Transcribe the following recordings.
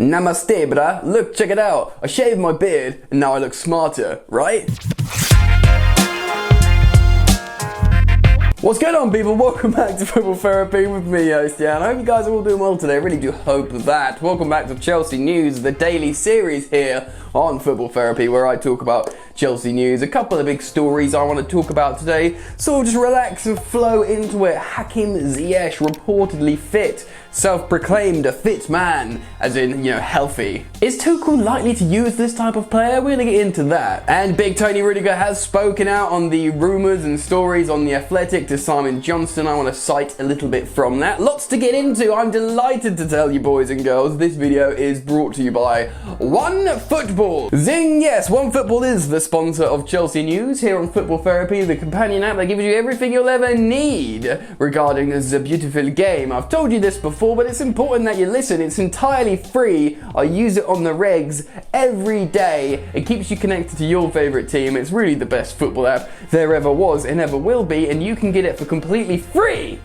Namaste, bruh. Look, check it out. I shaved my beard and now I look smarter, right? What's going on, people? Welcome back to Football Therapy with me, host Jan. I hope you guys are all doing well today. I really do hope that. Welcome back to Chelsea News, the daily series here on Football Therapy, where I talk about Chelsea news. A couple of big stories I want to talk about today, so just relax and flow into it. Hakim Ziyech reportedly fit, self-proclaimed a fit man, as in, healthy. Is Tuchel likely to use this type of player? We're going to get into that. And big Tony Rudiger has spoken out on the rumours and stories on The Athletic to Simon Johnson. I want to cite a little bit from that. Lots to get into. I'm delighted to tell you, boys and girls, this video is brought to you by OneFootball. Zing, yes, OneFootball is the sponsor of Chelsea News here on Football Therapy, the companion app that gives you everything you'll ever need regarding the beautiful game. I've told you this before, but it's important that you listen. It's entirely free. I use it on the regs every day. It keeps you connected to your favourite team. It's really the best football app there ever was and ever will be, and you can get it for completely free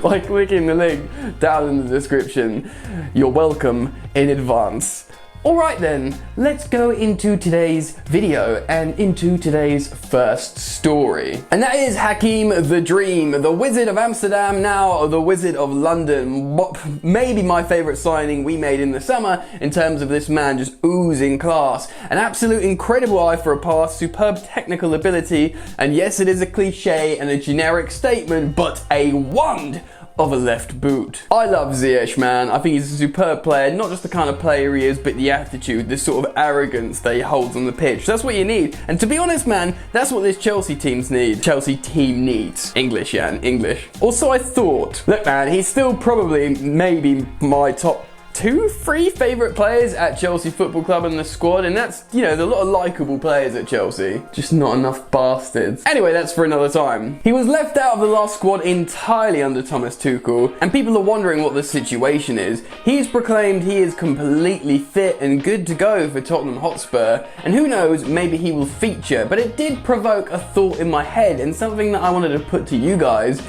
by clicking the link down in the description. You're welcome in advance. Alright then, let's go into today's video and into today's first story. And that is Hakim the Dream, the Wizard of Amsterdam, now the Wizard of London. Maybe my favourite signing we made in the summer in terms of this man just oozing class. An absolute incredible eye for a pass, superb technical ability, and yes, it is a cliche and a generic statement, but a wand of a left boot. I love Ziyech, man. I think he's a superb player, not just the kind of player he is, but the attitude, this sort of arrogance that he holds on the pitch. That's what you need. And to be honest, man, that's what this Chelsea teams need. Chelsea team needs. English, Jan, English. Also, I thought, look, man, he's still probably maybe my top 2-3 favourite players at Chelsea Football Club in the squad, and that's, there's a lot of likeable players at Chelsea, just not enough bastards. Anyway, that's for another time. He was left out of the last squad entirely under Thomas Tuchel, and people are wondering what the situation is. He's proclaimed he is completely fit and good to go for Tottenham Hotspur, and who knows, maybe he will feature, but it did provoke a thought in my head, and something that I wanted to put to you guys.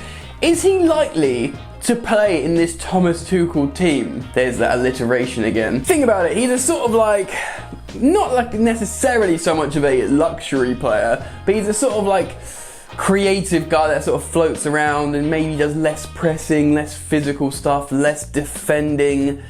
Is he likely to play in this Thomas Tuchel team? There's that alliteration again. Think about it, he's a sort of not necessarily so much of a luxury player, but he's a sort of creative guy that sort of floats around and maybe does less pressing, less physical stuff, less defending.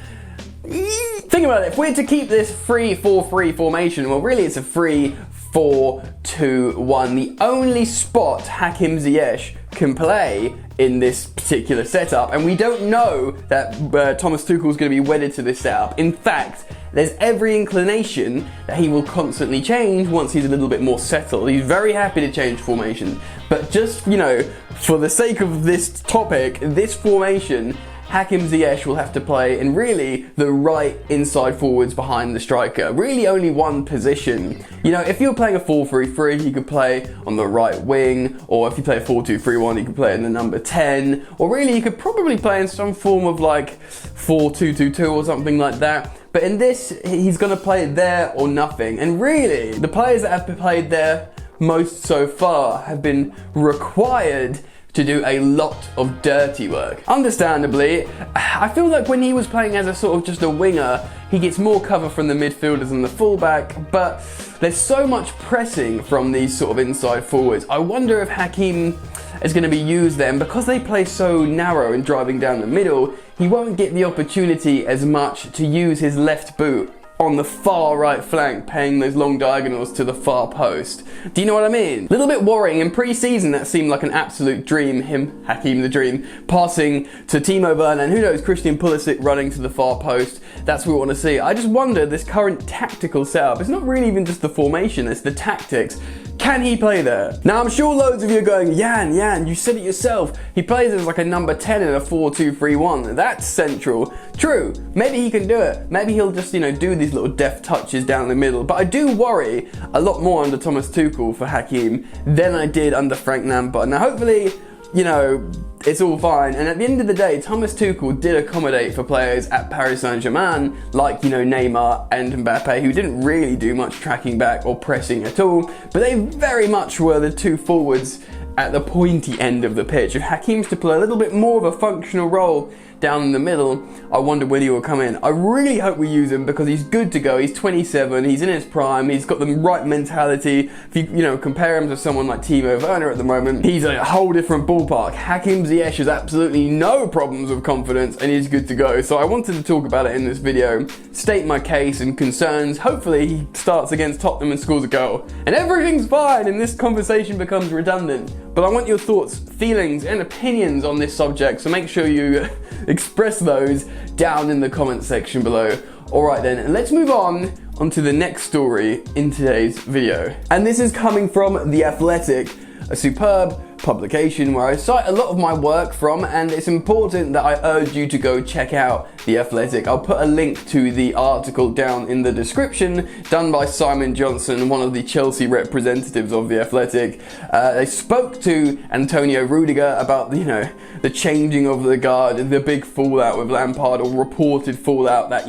Think about it, if we're to keep this 3-4-3 formation, well really it's a 3-4-2-1. The only spot Hakim Ziyech can play in this particular setup, and we don't know that Thomas Tuchel is going to be wedded to this setup. In fact, there's every inclination that he will constantly change once he's a little bit more settled. He's very happy to change formation, but just, for the sake of this topic, this formation, Hakim Ziyech will have to play in really the right inside forwards behind the striker. Really only one position. If you're playing a 4-3-3, he could play on the right wing, or if you play a 4-2-3-1, he could play in the number 10, or really he could probably play in some form of 4-2-2-2 or something like that. But in this, he's going to play there or nothing. And really, the players that have played there most so far have been required to do a lot of dirty work. Understandably, I feel like when he was playing as a sort of just a winger, he gets more cover from the midfielders and the fullback, but there's so much pressing from these sort of inside forwards. I wonder if Hakim is going to be used then, because they play so narrow and driving down the middle, he won't get the opportunity as much to use his left boot on the far right flank, paying those long diagonals to the far post. Do you know what I mean? A little bit worrying. In pre-season, that seemed like an absolute dream, him, Hakim the Dream, passing to Timo Werner, and who knows, Christian Pulisic running to the far post. That's what we want to see. I just wonder, this current tactical setup, it's not really even just the formation, it's the tactics. Can he play there? Now, I'm sure loads of you are going, Jan, you said it yourself. He plays as a number 10 in a 4-2-3-1. That's central. True, maybe he can do it. Maybe he'll just, do these little deft touches down the middle. But I do worry a lot more under Thomas Tuchel for Hakim than I did under Frank Lampard. Now, hopefully, it's all fine. And at the end of the day, Thomas Tuchel did accommodate for players at Paris Saint-Germain, like, Neymar and Mbappe, who didn't really do much tracking back or pressing at all. But they very much were the two forwards at the pointy end of the pitch. If Hakim's to play a little bit more of a functional role down in the middle, I wonder when he will come in. I really hope we use him because he's good to go. He's 27, he's in his prime, he's got the right mentality. If you compare him to someone like Timo Werner at the moment, he's a whole different ballpark. Hakim Ziyech has absolutely no problems with confidence and he's good to go. So I wanted to talk about it in this video, state my case and concerns. Hopefully he starts against Tottenham and scores a goal and everything's fine and this conversation becomes redundant. But I want your thoughts, feelings and opinions on this subject, so make sure you express those down in the comment section below. Alright then, let's move on to the next story in today's video. And this is coming from The Athletic, a superb publication where I cite a lot of my work from, and it's important that I urge you to go check out The Athletic. I'll put a link to the article down in the description, done by Simon Johnson, one of the Chelsea representatives of The Athletic. They spoke to Antonio Rudiger about, the changing of the guard, the big fallout with Lampard, or reported fallout that,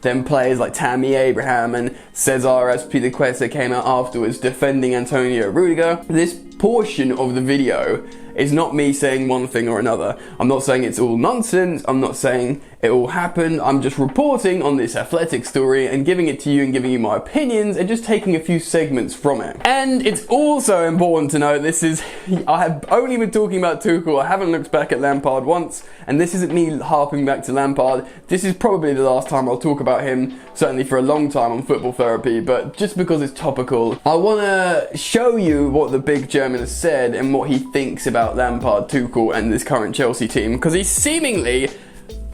then players like Tammy Abraham and Cesar Azpilicueta came out afterwards defending Antonio Rudiger. This portion of the video is not me saying one thing or another. I'm not saying it's all nonsense, I'm not saying it all happened, I'm just reporting on this Athletic story and giving it to you and giving you my opinions and just taking a few segments from it. And it's also important to note I have only been talking about Tuchel, I haven't looked back at Lampard once, and this isn't me harping back to Lampard. This is probably the last time I'll talk about him, certainly for a long time on Football Therapy, but just because it's topical, I want to show you what the big German has said and what he thinks about Lampard, Tuchel and this current Chelsea team, because he's seemingly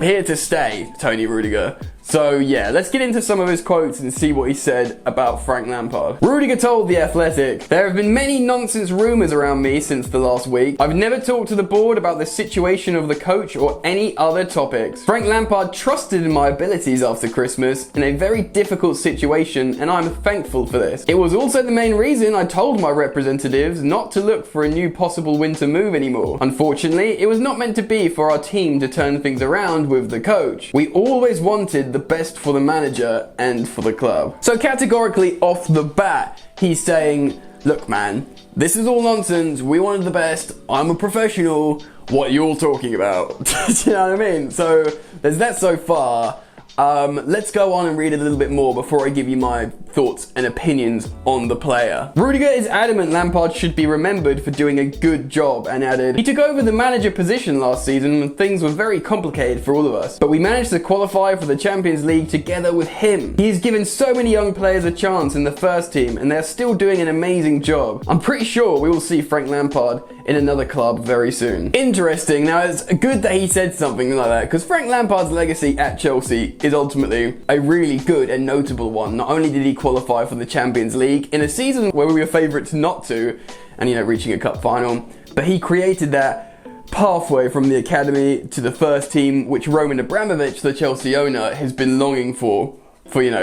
here to stay, Tony Rudiger. So yeah, let's get into some of his quotes and see what he said about Frank Lampard. Rudiger told The Athletic, "There have been many nonsense rumours around me since the last week. I've never talked to the board about the situation of the coach or any other topics. Frank Lampard trusted in my abilities after Christmas in a very difficult situation and I'm thankful for this. It was also the main reason I told my representatives not to look for a new possible winter move anymore. Unfortunately, it was not meant to be for our team to turn things around with the coach. We always wanted the best for the manager and for the club." So categorically off the bat, he's saying, look man, this is all nonsense, we wanted the best, I'm a professional, what are you all talking about? Do you know what I mean? So there's that so far. Let's go on and read a little bit more before I give you my thoughts and opinions on the player. Rudiger is adamant Lampard should be remembered for doing a good job and added, "He took over the manager position last season when things were very complicated for all of us, but we managed to qualify for the Champions League together with him. He has given so many young players a chance in the first team and they're still doing an amazing job. I'm pretty sure we will see Frank Lampard in another club very soon." Interesting. Now it's good that he said something like that, because Frank Lampard's legacy at Chelsea is ultimately a really good and notable one. Not only did he qualify for the Champions League in a season where we were favourites not to, and reaching a cup final, but he created that pathway from the academy to the first team, which Roman Abramovich, the Chelsea owner, has been longing for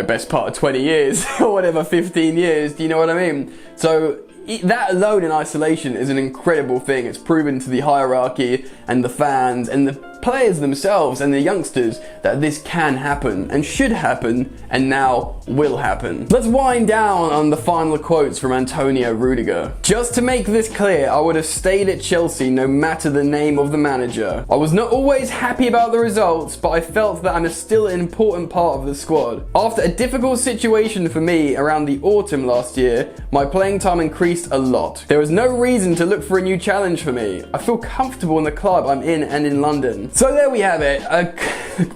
best part of 20 years or whatever, 15 years, do you know what I mean? So that alone in isolation is an incredible thing. It's proven to the hierarchy and the fans and the players themselves and the youngsters that this can happen and should happen and now will happen. Let's wind down on the final quotes from Antonio Rudiger. "Just to make this clear, I would have stayed at Chelsea no matter the name of the manager. I was not always happy about the results, but I felt that I'm still an important part of the squad. After a difficult situation for me around the autumn last year, my playing time increased a lot. There was no reason to look for a new challenge for me. I feel comfortable in the club I'm in and in London." So there we have it,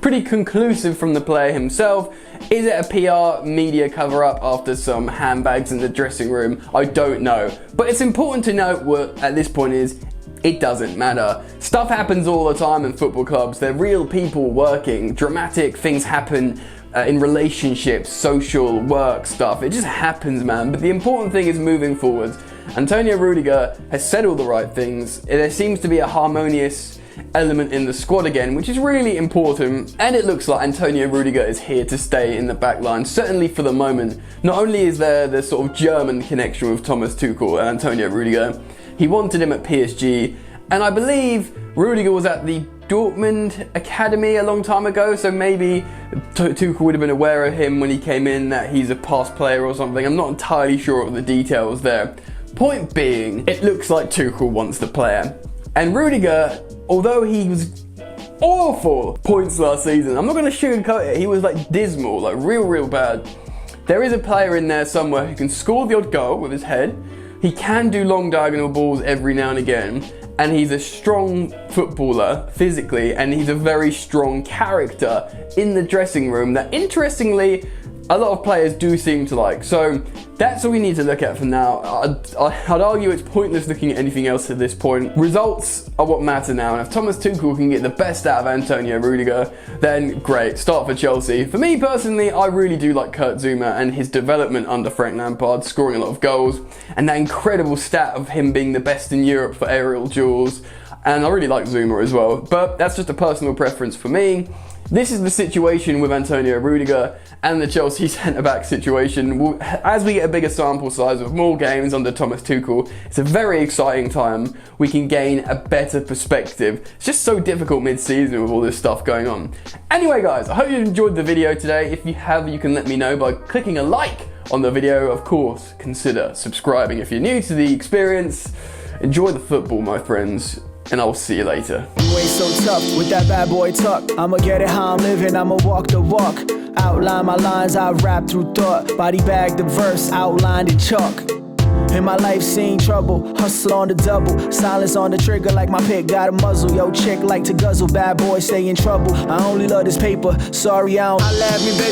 pretty conclusive from the player himself. Is it a PR media cover-up after some handbags in the dressing room? I don't know. But it's important to note what at this point is, it doesn't matter. Stuff happens all the time in football clubs. They're real people working. Dramatic things happen in relationships, social, work stuff. It just happens, man. But the important thing is moving forward. Antonio Rudiger has said all the right things. There seems to be a harmonious element in the squad again, which is really important, and it looks like Antonio Rudiger is here to stay in the back line, certainly for the moment. Not only is there the sort of German connection with Thomas Tuchel and Antonio Rudiger, he wanted him at PSG, and I believe Rudiger was at the Dortmund Academy a long time ago, so maybe Tuchel would have been aware of him when he came in, that he's a past player or something. I'm not entirely sure of the details there. Point being, it looks like Tuchel wants the player. And Rudiger, although he was awful points last season, I'm not going to sugarcoat it, he was like dismal, like real bad. There is a player in there somewhere who can score the odd goal with his head. He can do long diagonal balls every now and again. And he's a strong footballer physically, and he's a very strong character in the dressing room that, interestingly, a lot of players do seem to like. So that's all we need to look at for now. I'd argue it's pointless looking at anything else at this point. Results are what matter now, and if Thomas Tuchel can get the best out of Antonio Rudiger, then great, start for Chelsea. For me personally, I really do like Kurt Zouma and his development under Frank Lampard, scoring a lot of goals, and that incredible stat of him being the best in Europe for aerial duels. And I really like Zouma as well, but that's just a personal preference for me. This is the situation with Antonio Rudiger and the Chelsea centre-back situation. As we get a bigger sample size of more games under Thomas Tuchel, it's a very exciting time. We can gain a better perspective. It's just so difficult mid-season with all this stuff going on. Anyway guys, I hope you enjoyed the video today. If you have, you can let me know by clicking a like on the video. Of course, consider subscribing if you're new to the experience. Enjoy the football, my friends, and I will see you later. You ain't so tough with that bad boy tuck. I'ma get it how I'm living, I'ma walk the walk. Outline my lines, I rap through thought. Body bag the verse, outlined in chalk. In my life seen trouble, hustle on the double. Silence on the trigger like my pick got a muzzle. Yo chick like to guzzle, bad boy stay in trouble. I only love this paper, sorry I don't. I laugh me, baby.